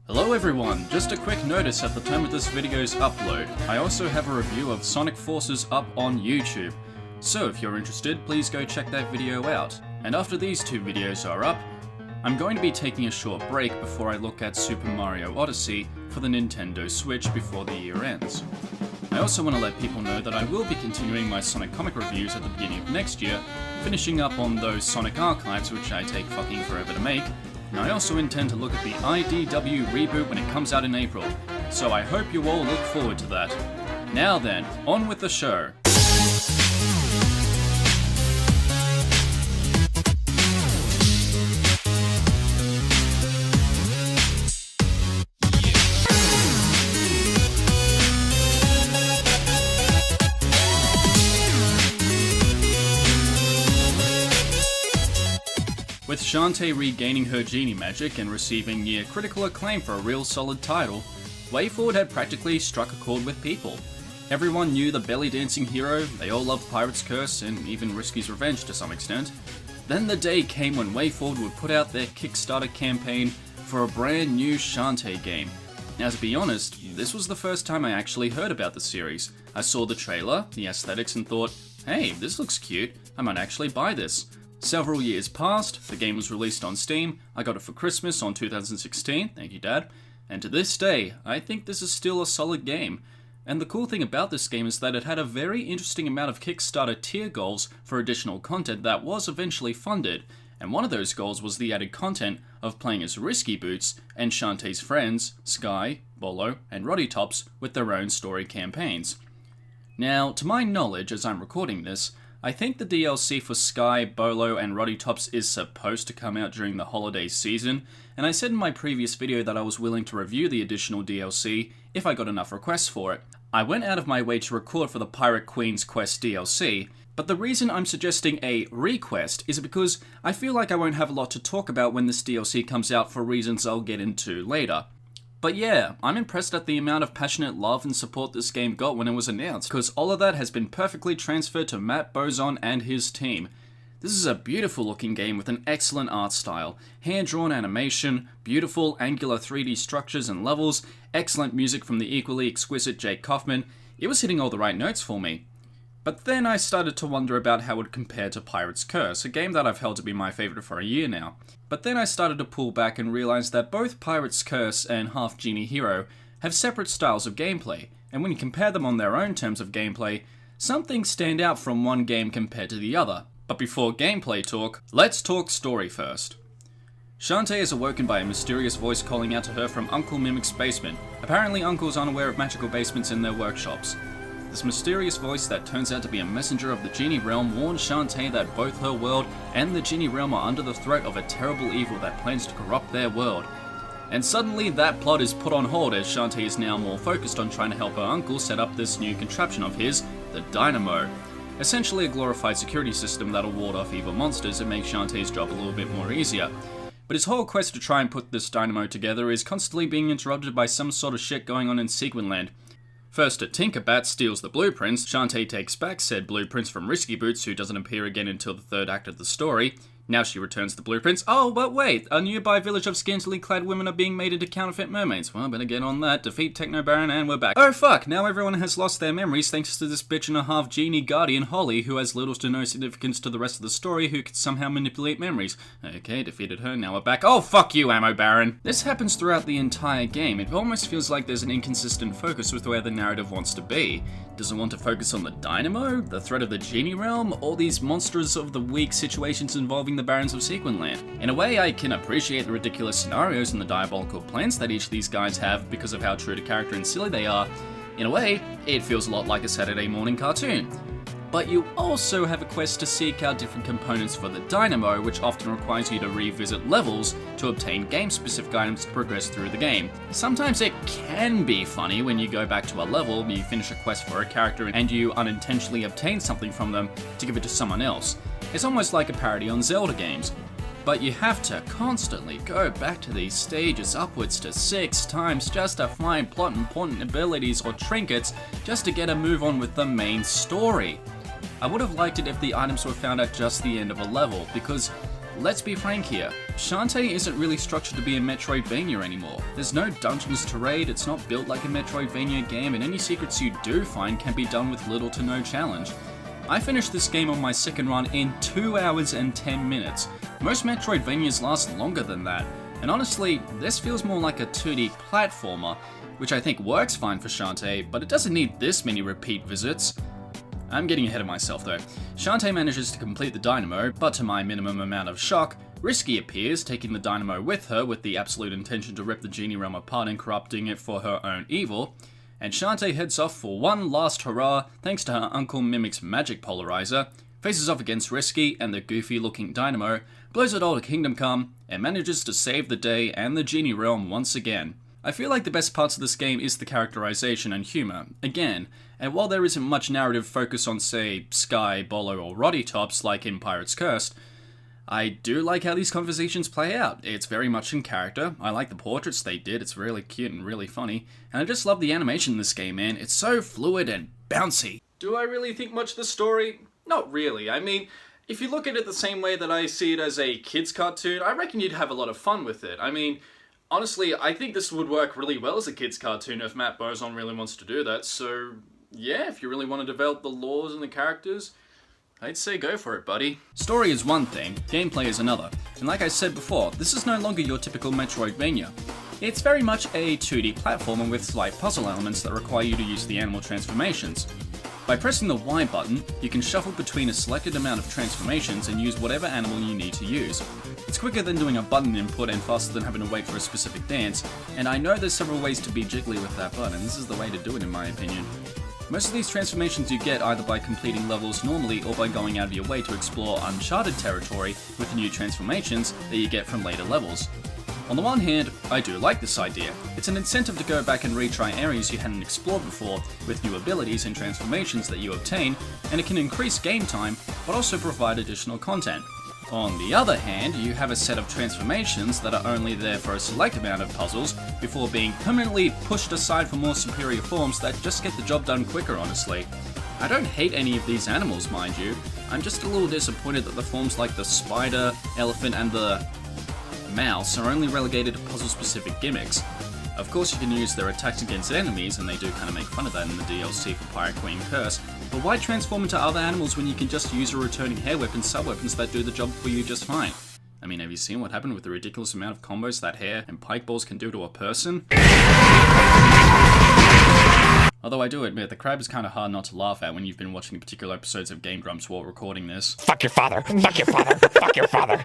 Hello everyone, just a quick notice at the time of this video's upload. I also have a review of Sonic Forces up on YouTube. So if you're interested, please go check that video out. And after these two videos are up, I'm going to be taking a short break before I look at Super Mario Odyssey for the Nintendo Switch before the year ends. I also want to let people know that I will be continuing my Sonic comic reviews at the beginning of next year, finishing up on those Sonic archives which I take fucking forever to make. And I also intend to look at the IDW reboot when it comes out in April, so I hope you all look forward to that. Now then, on with the show. With Shantae regaining her genie magic and receiving near critical acclaim for a real solid title, WayForward had practically struck a chord with people. Everyone knew the belly dancing hero, they all loved Pirate's Curse and even Risky's Revenge to some extent. Then the day came when WayForward would put out their Kickstarter campaign for a brand new Shantae game. Now to be honest, this was the first time I actually heard about the series. I saw the trailer, the aesthetics, and thought, hey, this looks cute, I might actually buy this. Several years passed, the game was released on Steam, I got it for Christmas on 2016, thank you Dad, and to this day, I think this is still a solid game. And the cool thing about this game is that it had a very interesting amount of Kickstarter tier goals for additional content that was eventually funded, and one of those goals was the added content of playing as Risky Boots and Shantae's friends, Sky, Bolo, and Roddy Tops with their own story campaigns. Now, to my knowledge as I'm recording this, I think the DLC for Sky, Bolo, and Roddy Tops is supposed to come out during the holiday season, and I said in my previous video that I was willing to review the additional DLC if I got enough requests for it. I went out of my way to record for the Pirate Queen's Quest DLC, but the reason I'm suggesting a request is because I feel like I won't have a lot to talk about when this DLC comes out for reasons I'll get into later. But yeah, I'm impressed at the amount of passionate love and support this game got when it was announced, because all of that has been perfectly transferred to Matt Bozon and his team. This is a beautiful looking game with an excellent art style, hand-drawn animation, beautiful angular 3D structures and levels, excellent music from the equally exquisite Jake Kaufman. It was hitting all the right notes for me. But then I started to wonder about how it would compare to Pirate's Curse, a game that I've held to be my favourite for a year now. But then I started to pull back and realise that both Pirate's Curse and Half Genie Hero have separate styles of gameplay, and when you compare them on their own terms of gameplay, some things stand out from one game compared to the other. But before gameplay talk, let's talk story first. Shantae is awoken by a mysterious voice calling out to her from Uncle Mimic's basement. Apparently Uncle is unaware of magical basements in their workshops. This mysterious voice that turns out to be a messenger of the Genie Realm warns Shantae that both her world and the Genie Realm are under the threat of a terrible evil that plans to corrupt their world. And suddenly that plot is put on hold as Shantae is now more focused on trying to help her uncle set up this new contraption of his, the Dynamo. Essentially a glorified security system that'll ward off evil monsters and make Shantae's job a little bit more easier. But his whole quest to try and put this Dynamo together is constantly being interrupted by some sort of shit going on in Sequinland. First, a Tinkerbat steals the blueprints. Shantae takes back said blueprints from Risky Boots, who doesn't appear again until the third act of the story. Now she returns the blueprints. Oh, but wait! A nearby village of scantily clad women are being made into counterfeit mermaids. Well, better get on that. Defeat Techno Baron and we're back. Oh fuck! Now everyone has lost their memories thanks to this bitch and a half genie guardian, Holly, who has little to no significance to the rest of the story, who can somehow manipulate memories. Okay, defeated her, now we're back. Oh fuck you, Ammo Baron! This happens throughout the entire game. It almost feels like there's an inconsistent focus with where the narrative wants to be. Does it want to focus on the Dynamo, the threat of the Genie Realm, or these monsters of the week situations involving the Barons of Sequinland? In a way, I can appreciate the ridiculous scenarios and the diabolical plans that each of these guys have because of how true to character and silly they are. In a way, it feels a lot like a Saturday morning cartoon. But you also have a quest to seek out different components for the Dynamo, which often requires you to revisit levels to obtain game-specific items to progress through the game. Sometimes it can be funny when you go back to a level, you finish a quest for a character, and you unintentionally obtain something from them to give it to someone else. It's almost like a parody on Zelda games. But you have to constantly go back to these stages upwards to 6 times just to find plot important abilities or trinkets just to get a move on with the main story. I would have liked it if the items were found at just the end of a level, because let's be frank here. Shantae isn't really structured to be a Metroidvania anymore. There's no dungeons to raid, it's not built like a Metroidvania game, and any secrets you do find can be done with little to no challenge. I finished this game on my second run in 2 hours and 10 minutes. Most Metroidvanias last longer than that, and honestly, this feels more like a 2D platformer, which I think works fine for Shantae, but it doesn't need this many repeat visits. I'm getting ahead of myself though. Shantae manages to complete the dynamo, but to my minimum amount of shock, Risky appears, taking the dynamo with her with the absolute intention to rip the genie realm apart and corrupting it for her own evil, and Shantae heads off for one last hurrah thanks to her Uncle Mimic's magic polarizer, faces off against Risky and the goofy looking dynamo, blows it all to Kingdom Come, and manages to save the day and the genie realm once again. I feel like the best parts of this game is the characterization and humor, again, and while there isn't much narrative focus on, say, Sky, Bolo, or Roddy Tops like in Pirate's Curse, I do like how these conversations play out. It's very much in character. I like the portraits they did, it's really cute and really funny, and I just love the animation in this game, man. It's so fluid and bouncy. Do I really think much of the story? Not really. I mean, if you look at it the same way that I see it as a kid's cartoon, I reckon you'd have a lot of fun with it. I mean, honestly, I think this would work really well as a kid's cartoon if Matt Bozon really wants to do that, so yeah, if you really want to develop the lores and the characters, I'd say go for it, buddy. Story is one thing, gameplay is another, and like I said before, this is no longer your typical Metroidvania. It's very much a 2D platformer with slight puzzle elements that require you to use the animal transformations. By pressing the Y button, you can shuffle between a selected amount of transformations and use whatever animal you need to use. It's quicker than doing a button input and faster than having to wait for a specific dance, and I know there's several ways to be jiggly with that button, and this is the way to do it in my opinion. Most of these transformations you get either by completing levels normally or by going out of your way to explore uncharted territory with the new transformations that you get from later levels. On the one hand, I do like this idea. It's an incentive to go back and retry areas you hadn't explored before with new abilities and transformations that you obtain, and it can increase game time, but also provide additional content. On the other hand, you have a set of transformations that are only there for a select amount of puzzles before being permanently pushed aside for more superior forms that just get the job done quicker, honestly. I don't hate any of these animals, mind you. I'm just a little disappointed that the forms like the spider, elephant, and the mouse are only relegated to puzzle-specific gimmicks. Of course you can use their attacks against enemies, and they do kind of make fun of that in the DLC for Pirate Queen Curse, but why transform into other animals when you can just use a returning hair weapon sub-weapons that do the job for you just fine? I mean, have you seen what happened with the ridiculous amount of combos that hair and pike balls can do to a person? Although I do admit, the crab is kind of hard not to laugh at when you've been watching particular episodes of Game Grumps while recording this. Fuck your father! Fuck your father! Fuck your father!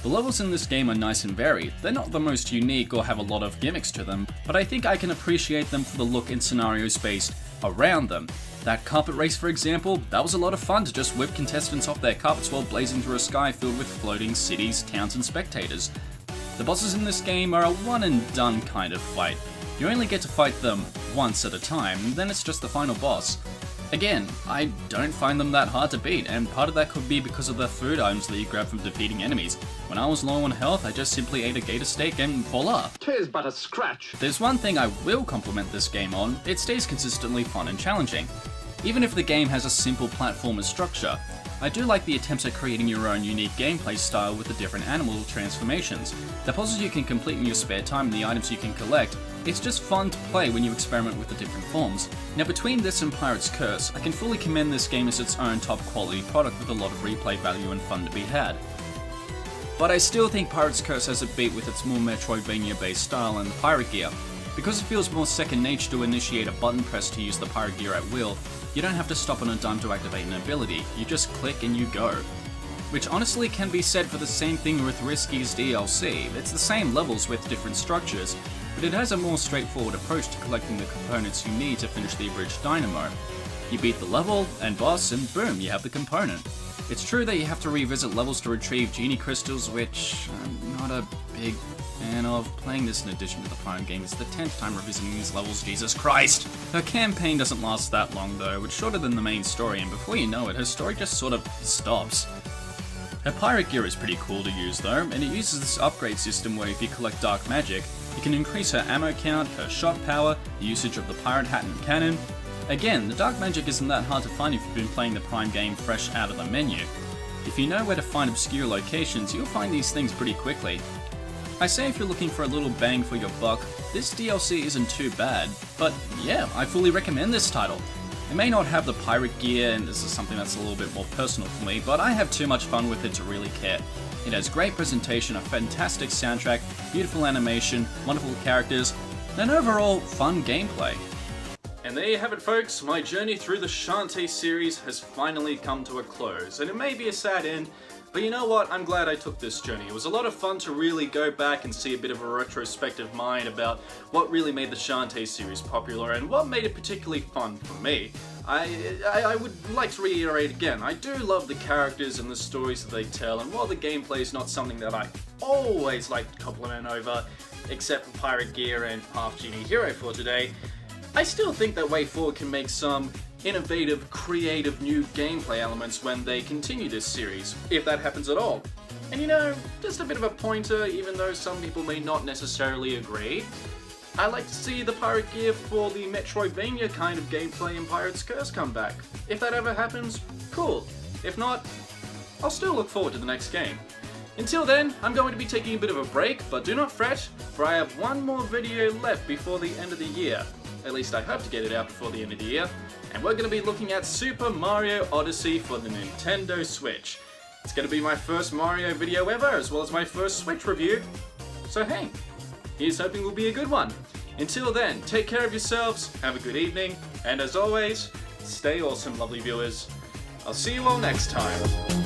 The levels in this game are nice and varied. They're not the most unique or have a lot of gimmicks to them, but I think I can appreciate them for the look and scenarios based around them. That carpet race, for example, that was a lot of fun to just whip contestants off their carpets while blazing through a sky filled with floating cities, towns, and spectators. The bosses in this game are a one and done kind of fight. You only get to fight them once at a time, and then it's just the final boss. Again, I don't find them that hard to beat, and part of that could be because of the food items that you grab from defeating enemies. When I was low on health, I just simply ate a gator steak and voila! 'Tis but a scratch. There's one thing I will compliment this game on, it stays consistently fun and challenging. Even if the game has a simple platformer structure, I do like the attempts at creating your own unique gameplay style with the different animal transformations, the puzzles you can complete in your spare time and the items you can collect. It's just fun to play when you experiment with the different forms. Now between this and Pirate's Curse, I can fully commend this game as its own top quality product with a lot of replay value and fun to be had. But I still think Pirate's Curse has a beat with its more Metroidvania based style and the pirate gear. Because it feels more second nature to initiate a button press to use the pirate gear at will, you don't have to stop on a dime to activate an ability, you just click and you go. Which honestly can be said for the same thing with Risky's DLC. It's the same levels with different structures, but it has a more straightforward approach to collecting the components you need to finish the abridged dynamo. You beat the level and boss and boom, you have the component. It's true that you have to revisit levels to retrieve genie crystals, which I'm not a big fan of. Playing this in addition to the Prime game is the 10th time revisiting these levels, Jesus Christ! Her campaign doesn't last that long though, it's shorter than the main story, and before you know it, her story just sort of stops. Her pirate gear is pretty cool to use though, and it uses this upgrade system where if you collect dark magic, you can increase her ammo count, her shot power, the usage of the pirate hat and cannon. Again, the dark magic isn't that hard to find if you've been playing the Prime game fresh out of the menu. If you know where to find obscure locations, you'll find these things pretty quickly. I say if you're looking for a little bang for your buck, this DLC isn't too bad, but yeah, I fully recommend this title. It may not have the pirate gear, and this is something that's a little bit more personal for me, but I have too much fun with it to really care. It has great presentation, a fantastic soundtrack, beautiful animation, wonderful characters, and overall fun gameplay. And there you have it, folks. My journey through the Shantae series has finally come to a close, and it may be a sad end, but you know what? I'm glad I took this journey. It was a lot of fun to really go back and see a bit of a retrospective mind about what really made the Shantae series popular and what made it particularly fun for me. I would like to reiterate again, I do love the characters and the stories that they tell, and while the gameplay is not something that I always like to compliment over, except for Pirate Gear and Half Genie Hero for today, I still think that WayForward can make some innovative, creative new gameplay elements when they continue this series, if that happens at all. And you know, just a bit of a pointer, even though some people may not necessarily agree, I like to see the Pirate Gear for the Metroidvania kind of gameplay in Pirate's Curse come back. If that ever happens, cool. If not, I'll still look forward to the next game. Until then, I'm going to be taking a bit of a break, but do not fret, for I have one more video left before the end of the year. At least I hope to get it out before the end of the year. And we're going to be looking at Super Mario Odyssey for the Nintendo Switch. It's going to be my first Mario video ever, as well as my first Switch review. So hey, here's hoping it will be a good one. Until then, take care of yourselves, have a good evening, and as always, stay awesome, lovely viewers. I'll see you all next time.